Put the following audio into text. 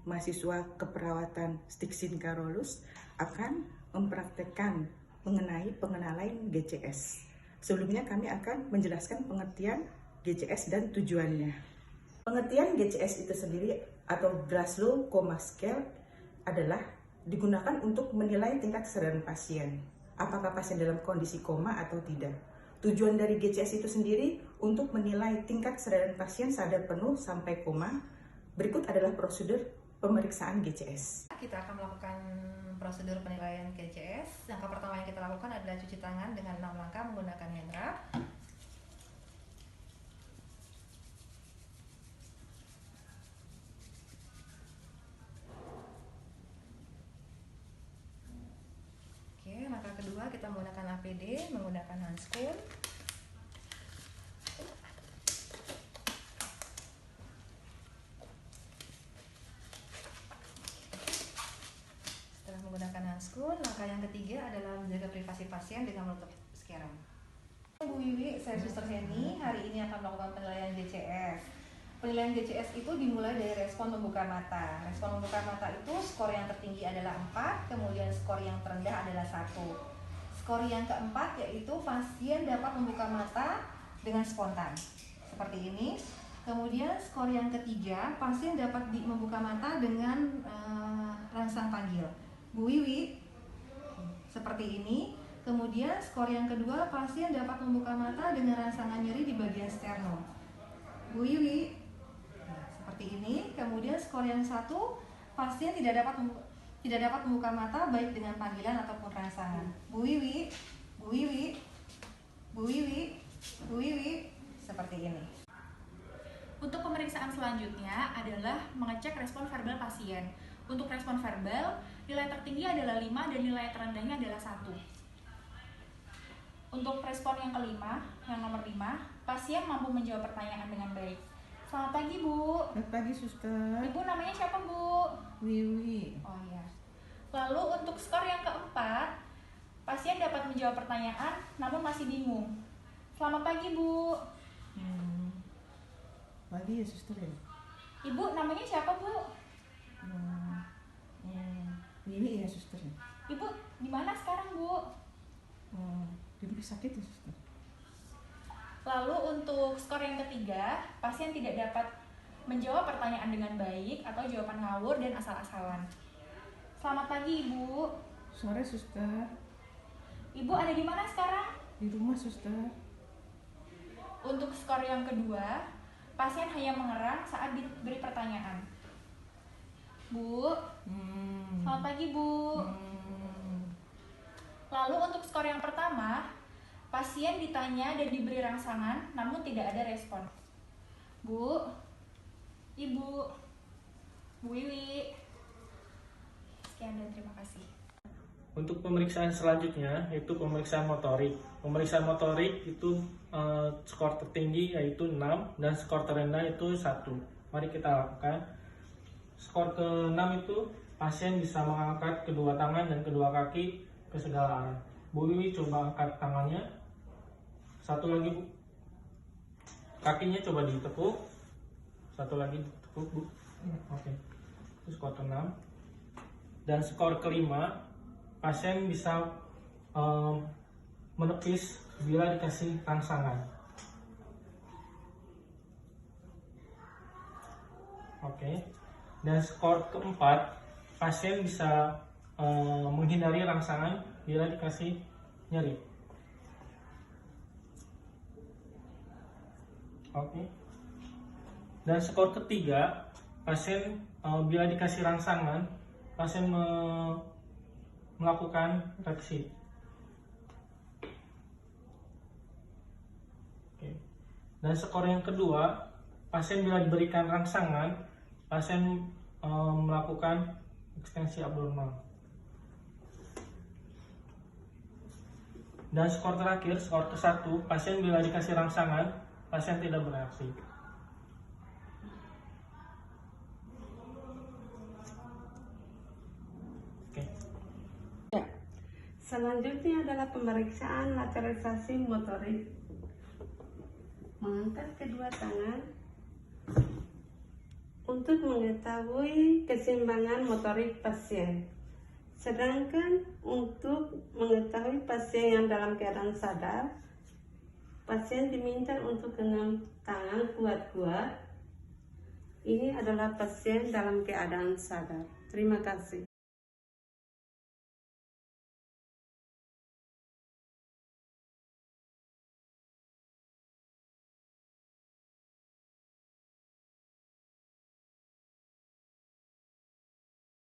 mahasiswa keperawatan Stiksin Carolus akan mempraktekkan mengenai pengenalan GCS. Sebelumnya kami akan menjelaskan pengertian GCS dan tujuannya. Pengertian GCS itu sendiri atau Glasgow Coma Scale adalah digunakan untuk menilai tingkat kesadaran pasien. Apakah pasien dalam kondisi koma atau tidak. Tujuan dari GCS itu sendiri untuk menilai tingkat kesadaran pasien sadar penuh sampai koma. Berikut adalah prosedur pemeriksaan GCS. Kita akan melakukan prosedur penilaian GCS. Langkah pertama yang kita lakukan adalah cuci tangan dengan 6 langkah menggunakan hand rub. Oke, langkah kedua kita menggunakan APD menggunakan handskoen. Menggunakan handskoen, langkah yang ketiga adalah menjaga privasi pasien dengan menutup sekarang. Bu Wiwi, saya Suster Heni, hari ini akan melakukan penilaian GCS. Penilaian GCS itu dimulai dari respon membuka mata. Respon membuka mata itu skor yang tertinggi adalah 4, kemudian skor yang terendah adalah 1. Skor yang keempat yaitu pasien dapat membuka mata dengan spontan, seperti ini. Kemudian skor yang ketiga, pasien dapat membuka mata dengan rangsang panggil. Bu Wiwi, seperti ini. Kemudian skor yang kedua, pasien dapat membuka mata dengan rangsangan nyeri di bagian sternum. Bu Wiwi, seperti ini. Kemudian skor yang satu, pasien tidak dapat membuka mata baik dengan panggilan ataupun rangsangan. Bu Wiwi, Bu Wiwi, Bu Wiwi, Bu Wiwi, seperti ini. Untuk pemeriksaan selanjutnya adalah mengecek respon verbal pasien. Untuk respon verbal, nilai tertinggi adalah 5 dan nilai terendahnya adalah 1. Untuk respon yang kelima, yang nomor 5, pasien mampu menjawab pertanyaan dengan baik. Selamat pagi, Bu. Selamat pagi, Suster. Ibu namanya siapa, Bu? Wiwi. Oh iya. Lalu untuk skor yang keempat, pasien dapat menjawab pertanyaan namun masih bingung. Selamat pagi, Bu. Pagi ya, Suster ya. Ibu namanya siapa, Bu? Wiwi ya, Suster ya. Ibu di mana sekarang, Bu? Di rumah sakit ya, Suster. Lalu untuk skor yang ketiga, pasien tidak dapat menjawab pertanyaan dengan baik atau jawaban ngawur dan asal-asalan. Selamat pagi, Ibu. Sore, Suster. Ibu ada di mana sekarang? Di rumah, Suster. Untuk skor yang kedua, pasien hanya mengerang saat diberi pertanyaan. Bu, selamat pagi, Bu. Lalu untuk skor yang pertama, pasien ditanya dan diberi rangsangan namun tidak ada respon. Bu, Ibu, Bu Wiwi. Sekian dan terima kasih. Untuk pemeriksaan selanjutnya yaitu pemeriksaan motorik. Pemeriksaan motorik itu skor tertinggi yaitu 6 dan skor terendah itu 1. Mari kita lakukan. Skor ke-6 itu pasien bisa mengangkat kedua tangan dan kedua kaki ke segala arah. Bu Wiwi coba angkat tangannya. Satu lagi, Bu. Kakinya coba ditekuk. Satu lagi ditekuk, Bu. Oke. Itu skor ke-6. Dan skor ke-5, pasien bisa menepis bila dikasih rangsangan. Oke. Dan skor keempat, pasien bisa menghindari rangsangan bila dikasih nyeri. Oke. Dan skor ketiga, pasien bila dikasih rangsangan, pasien melakukan reaksi. Oke. Dan skor yang kedua, pasien bila diberikan rangsangan, pasien melakukan ekstensi abnormal. Dan skor terakhir, skor ke-1, pasien bila dikasih rangsangan, pasien tidak bereaksi. Oke. Ya. Selanjutnya adalah pemeriksaan lateralisasi motorik. Mengangkat kedua tangan untuk mengetahui keseimbangan motorik pasien. Sedangkan untuk mengetahui pasien yang dalam keadaan sadar, pasien diminta untuk genggam tangan kuat-kuat. Ini adalah pasien dalam keadaan sadar. Terima kasih.